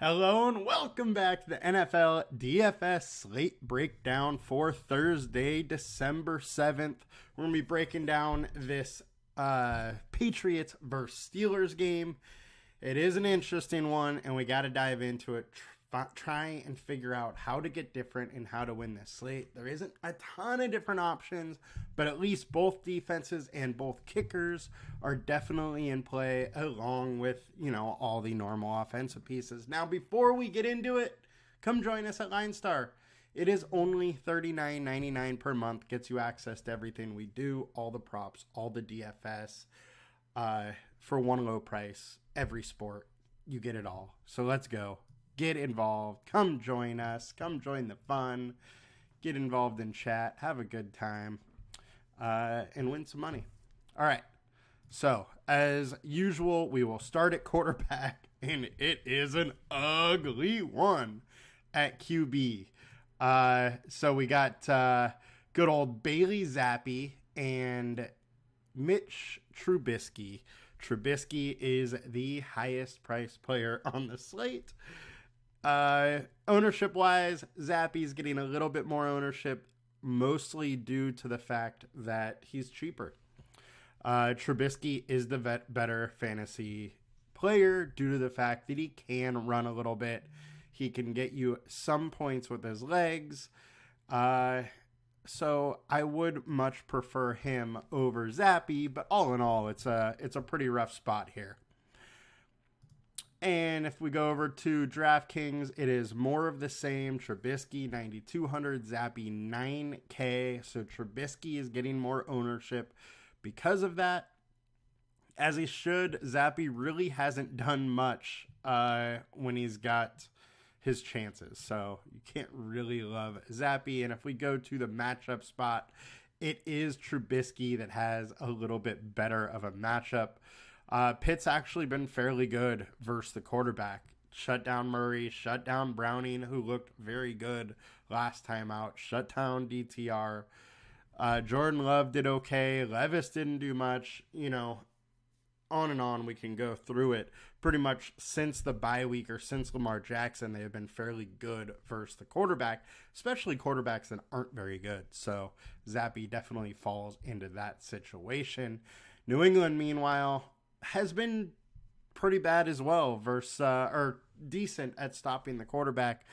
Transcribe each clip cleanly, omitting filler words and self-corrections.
Hello and welcome back to the NFL DFS slate breakdown for Thursday, December 7th. We're going to be breaking down this Patriots versus Steelers game. It is an interesting one, and we got to dive into it, try and figure out how to get different and how to win this slate. There isn't a ton of different options, but at least both defenses and both kickers are definitely in play, along with, all the normal offensive pieces. Now, before we get into it, come join us at LineStar. It is only $39.99 per month, gets you access to everything we do, all the props, all the DFS, for one low price, every sport. You get it all. So let's go. Get involved. Come join us. Come join the fun. Get involved in chat. Have a good time. And win some money. All right. So, as usual, we will start at quarterback. And it is an ugly one at QB. So, we got good old Bailey Zappi and Mitch Trubisky. Trubisky is the highest priced player on the slate. Ownership wise, Zappy's getting a little bit more ownership, mostly due to the fact that he's cheaper. Trubisky is the better fantasy player due to the fact that he can run a little bit. He can get you some points with his legs. So I would much prefer him over Zappy, but all in all, it's a pretty rough spot here. And if we go over to DraftKings, it is more of the same. Trubisky, 9,200, Zappy, 9K. So Trubisky is getting more ownership because of that. As he should, Zappy really hasn't done much when he's got his chances. So you can't really love Zappy. And if we go to the matchup spot, it is Trubisky that has a little bit better of a matchup. Pitt's actually been fairly good versus the quarterback. Shut down Murray, shut down Browning, who looked very good last time out. Shut down DTR. Jordan Love did okay. Levis didn't do much. On and on we can go through it. Pretty much since the bye week or since Lamar Jackson, they have been fairly good versus the quarterback, especially quarterbacks that aren't very good. So Zappy definitely falls into that situation. New England, meanwhile, has been pretty bad as well versus or decent at stopping the quarterback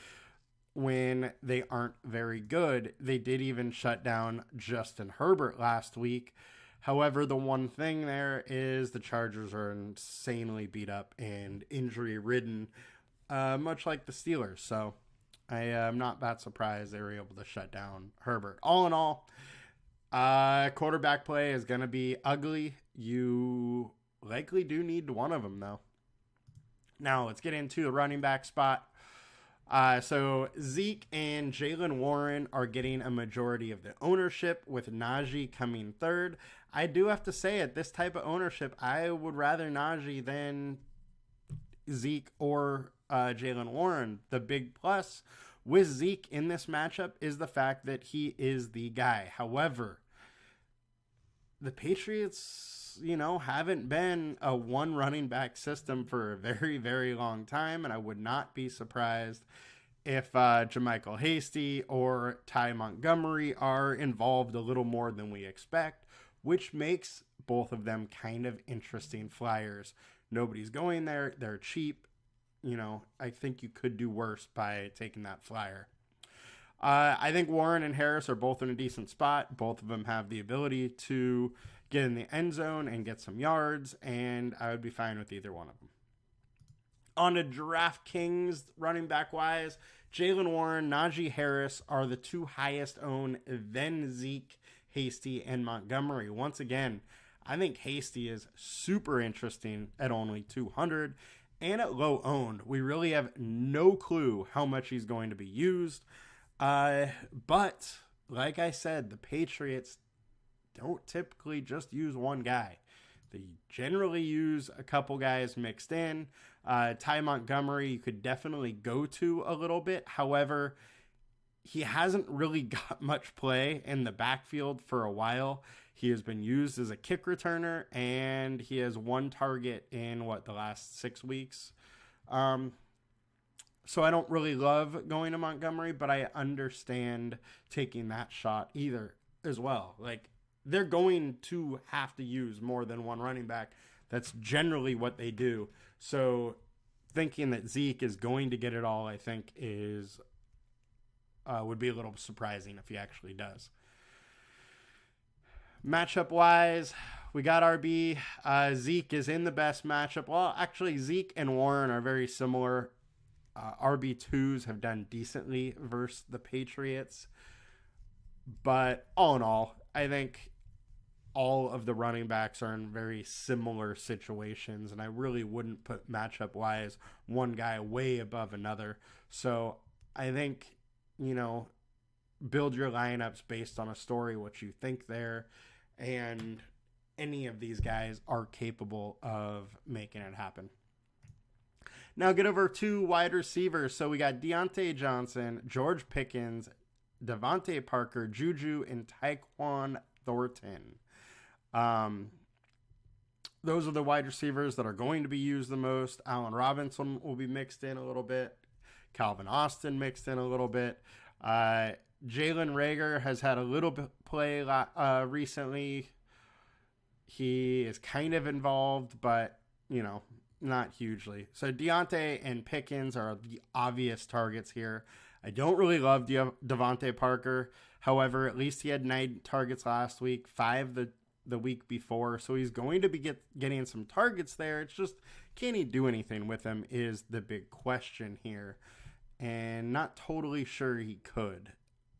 when they aren't very good. They did even shut down Justin Herbert last week. However, the one thing there is the Chargers are insanely beat up and injury ridden, much like the Steelers. So I am not that surprised they were able to shut down Herbert. All in all, quarterback play is going to be ugly. You likely do need one of them, though. Now, let's get into the running back spot. So Zeke and Jaylen Warren are getting a majority of the ownership, with Najee coming third. I do have to say, at this type of ownership, I would rather Najee than Zeke or Jaylen Warren. The big plus with Zeke in this matchup is the fact that he is the guy. However, the Patriots, haven't been a one running back system for a very, very long time. And I would not be surprised if Jermichael Hasty or Ty Montgomery are involved a little more than we expect, which makes both of them kind of interesting flyers. Nobody's going there. They're cheap. I think you could do worse by taking that flyer. I think Warren and Harris are both in a decent spot. Both of them have the ability to get in the end zone and get some yards, and I would be fine with either one of them. On to DraftKings running back wise, Jaylen Warren, Najee Harris are the two highest owned, then Zeke, Hasty, and Montgomery. Once again, I think Hasty is super interesting at only 200 and at low owned. We really have no clue how much he's going to be used. But like I said, the Patriots don't typically just use one guy. They generally use a couple guys mixed in. Ty Montgomery, you could definitely go to a little bit. However, he hasn't really got much play in the backfield for a while. He has been used as a kick returner, and he has one target in the last 6 weeks. So I don't really love going to Montgomery, but I understand taking that shot either as well. Like, they're going to have to use more than one running back. That's generally what they do. So thinking that Zeke is going to get it all, I think, is would be a little surprising if he actually does. Matchup wise, we got RB. Zeke is in the best matchup. Well, actually, Zeke and Warren are very similar. RB2s have done decently versus the Patriots. But all in all, I think all of the running backs are in very similar situations, and I really wouldn't put matchup-wise one guy way above another. So I think, build your lineups based on a story, what you think there, and any of these guys are capable of making it happen. Now get over to wide receivers. So we got Deontay Johnson, George Pickens, Devontae Parker, Juju, and Tyquan Thornton. Those are the wide receivers that are going to be used the most. Allen Robinson will be mixed in a little bit. Calvin Austin mixed in a little bit. Jalen Reagor has had a little bit play recently. He is kind of involved, but, not hugely. So Deontay and Pickens are the obvious targets here. I don't really love Devontae Parker. However, at least he had 9 targets last week, 5 the week before. So he's going to be getting some targets there. It's just, can he do anything with them is the big question here. And not totally sure he could.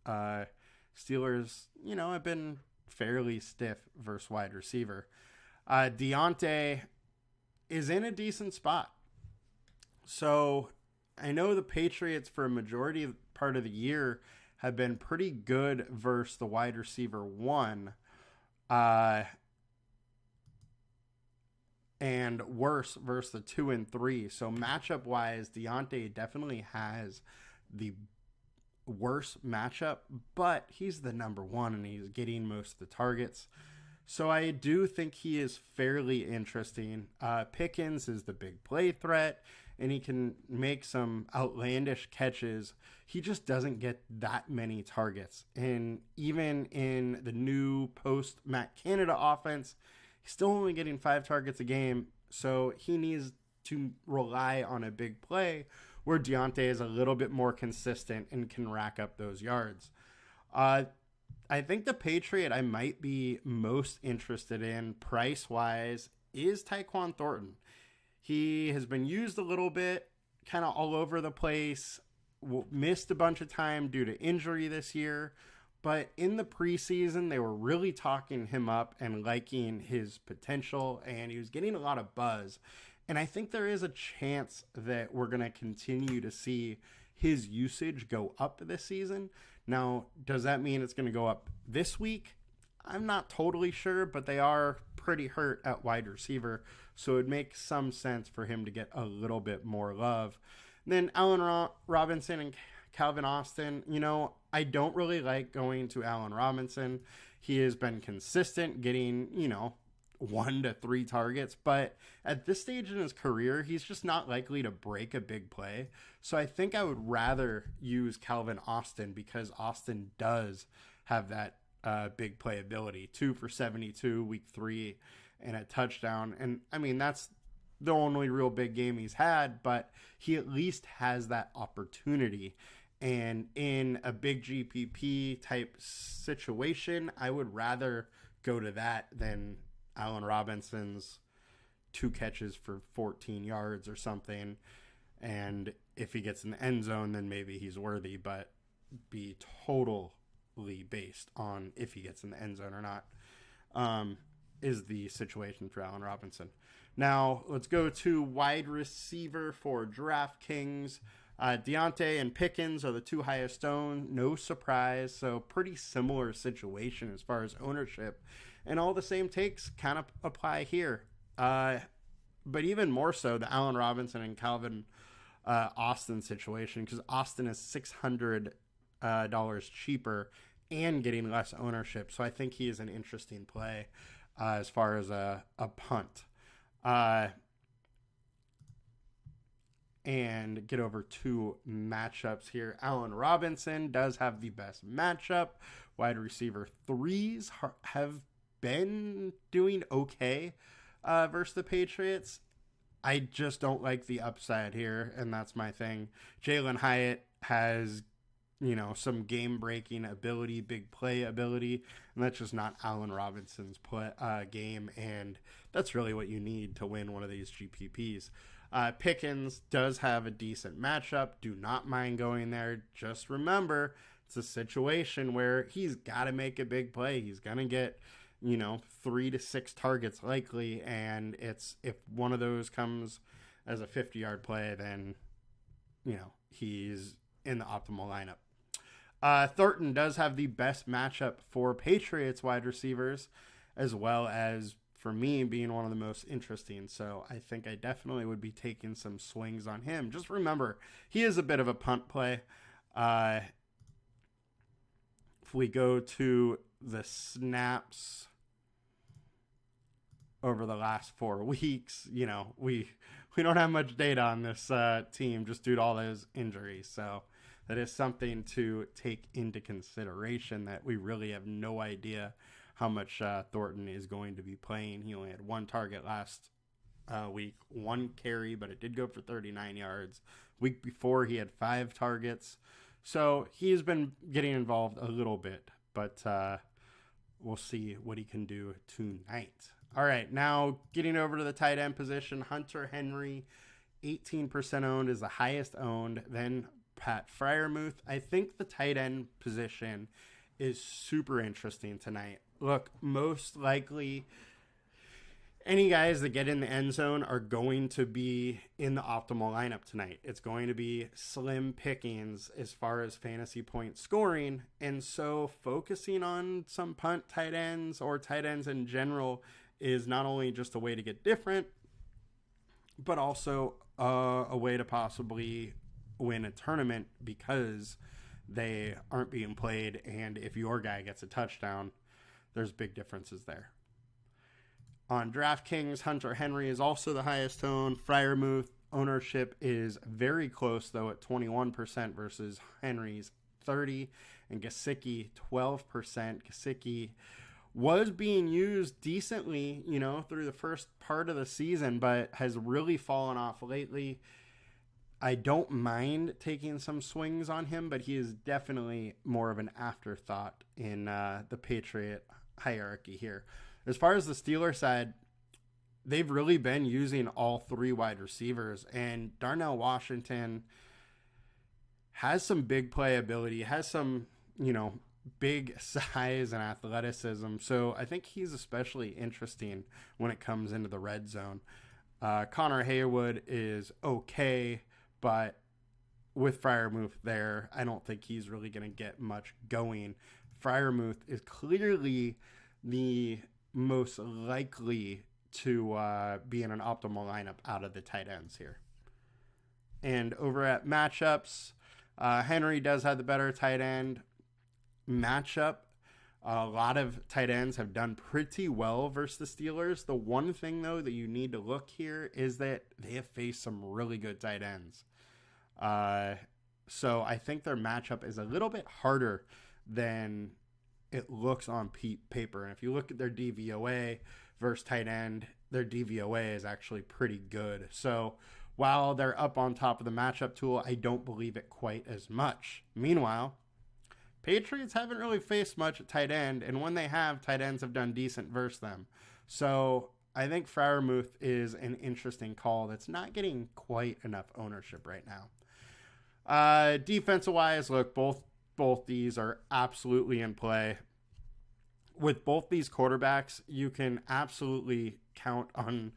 Steelers, have been fairly stiff versus wide receiver. Deontay is in a decent spot. So I know the Patriots for a majority part of the year have been pretty good versus the wide receiver 1. And worse versus the 2 and 3. So matchup wise, Deontay definitely has the worst matchup, but he's the number 1 and he's getting most of the targets. So I do think he is fairly interesting. Pickens is the big play threat, and he can make some outlandish catches. He just doesn't get that many targets. And even in the new post-Matt Canada offense, he's still only getting 5 targets a game. So he needs to rely on a big play where Deontay is a little bit more consistent and can rack up those yards. I think the Patriot I might be most interested in price-wise is Tyquan Thornton. He has been used a little bit, kind of all over the place, missed a bunch of time due to injury this year, but in the preseason, they were really talking him up and liking his potential, and he was getting a lot of buzz. And I think there is a chance that we're going to continue to see his usage go up this season. Now, does that mean it's going to go up this week? I'm not totally sure, but they are pretty hurt at wide receiver, so it makes some sense for him to get a little bit more love. And then Allen Robinson and Calvin Austin, I don't really like going to Allen Robinson. He has been consistent getting, 1 to 3 targets, but at this stage in his career, he's just not likely to break a big play. So I think I would rather use Calvin Austin because Austin does have that big play ability. 2 for 72 week 3 and a touchdown. And I mean, that's the only real big game he's had, but he at least has that opportunity. And in a big GPP type situation, I would rather go to that than Allen Robinson's 2 catches for 14 yards or something. And if he gets in the end zone, then maybe he's worthy, but be totally based on if he gets in the end zone or not, is the situation for Allen Robinson. Now, let's go to wide receiver for DraftKings. Deontay and Pickens are the 2 highest owned, no surprise. So pretty similar situation as far as ownership. And all the same takes kind of apply here. But even more so, the Allen Robinson and Calvin Austin situation, because Austin is $600 cheaper and getting less ownership. So I think he is an interesting play as far as a punt. and get over to matchups here. Allen Robinson does have the best matchup. Wide receiver 3s have been doing okay versus the Patriots. I just don't like the upside here, and that's my thing. Jalen Hyatt has, some game-breaking ability, big play ability, and that's just not Allen Robinson's game, and that's really what you need to win one of these GPPs. Pickens does have a decent matchup. Do not mind going there. Just remember, it's a situation where he's got to make a big play. He's going to get 3 to 6 targets likely, and if one of those comes as a 50-yard play, then he's in the optimal lineup. Thornton does have the best matchup for Patriots wide receivers, as well as for me being one of the most interesting. So I think I definitely would be taking some swings on him. Just remember, he is a bit of a punt play. If we go to the snaps over the last 4 weeks, we don't have much data on this team just due to all those injuries. So that is something to take into consideration, that we really have no idea how much Thornton is going to be playing. He only had 1 target last week, 1 carry, but it did go for 39 yards. Week before, he had 5 targets. So he's been getting involved a little bit, but we'll see what he can do tonight. All right, now getting over to the tight end position, Hunter Henry, 18% owned, is the highest owned. Then Pat Freiermuth. I think the tight end position is super interesting tonight. Look, most likely any guys that get in the end zone are going to be in the optimal lineup tonight. It's going to be slim pickings as far as fantasy point scoring. And so focusing on some punt tight ends or tight ends in general is not only just a way to get different, but also a way to possibly win a tournament because they aren't being played. And if your guy gets a touchdown, there's big differences there. On DraftKings, Hunter Henry is also the highest owned. Freiermuth ownership is very close, though, at 21% versus Henry's 30%. And Gesicki, 12%. Gesicki was being used decently, through the first part of the season, but has really fallen off lately. I don't mind taking some swings on him, but he is definitely more of an afterthought in the Patriot hierarchy here. As far as the Steelers side, they've really been using all 3 wide receivers, and Darnell Washington has some big playability, has some, big size and athleticism. So I think he's especially interesting when it comes into the red zone. Connor Haywood is okay, but with Freiermuth there, I don't think he's really going to get much going. Freiermuth is clearly the most likely to be in an optimal lineup out of the tight ends here. And over at matchups, Henry does have the better tight end matchup. A lot of tight ends have done pretty well versus the Steelers. The one thing, though, that you need to look here is that they have faced some really good tight ends. So I think their matchup is a little bit harder than it looks on paper. And if you look at their DVOA versus tight end, their DVOA is actually pretty good. So while they're up on top of the matchup tool, I don't believe it quite as much. Meanwhile, Patriots haven't really faced much at tight end, and when they have, tight ends have done decent versus them. So I think Freiermuth is an interesting call that's not getting quite enough ownership right now. Defensive-wise, look, both these are absolutely in play. With both these quarterbacks, you can absolutely count on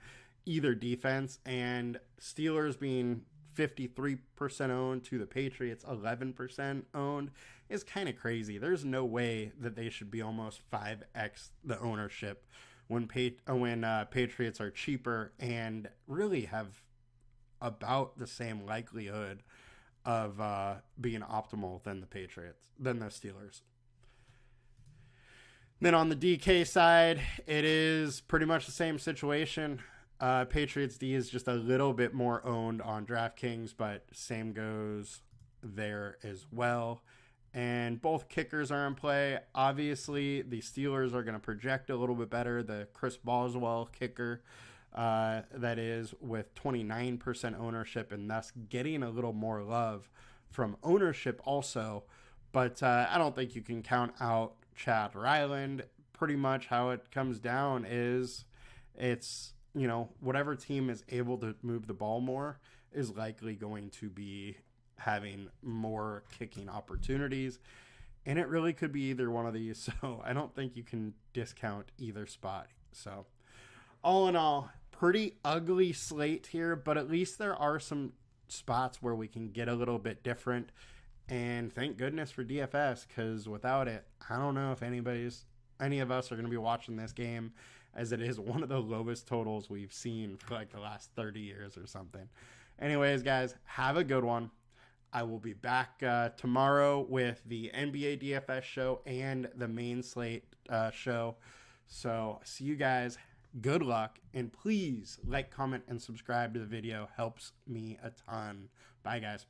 either defense, and Steelers being 53% owned to the Patriots 11% owned is kind of crazy. There's no way that they should be almost 5x the ownership when Patriots are cheaper and really have about the same likelihood of being optimal than the Steelers. Then on the DK side, it is pretty much the same situation. Patriots D is just a little bit more owned on DraftKings, but same goes there as well. And both kickers are in play. Obviously, the Steelers are going to project a little bit better. The Chris Boswell kicker, that is, with 29% ownership, and thus getting a little more love from ownership also. But I don't think you can count out Chad Ryland. Pretty much how it comes down is it's, you know, whatever team is able to move the ball more is likely going to be having more kicking opportunities. And it really could be either one of these. So I don't think you can discount either spot. So all in all, pretty ugly slate here, but at least there are some spots where we can get a little bit different. And thank goodness for DFS, because without it, I don't know if any of us are going to be watching this game, as it is one of the lowest totals we've seen for like the last 30 years or something. Anyways, guys, have a good one. I will be back tomorrow with the NBA DFS show and the main slate show. So see you guys. Good luck. And please like, comment, and subscribe to the video. Helps me a ton. Bye, guys.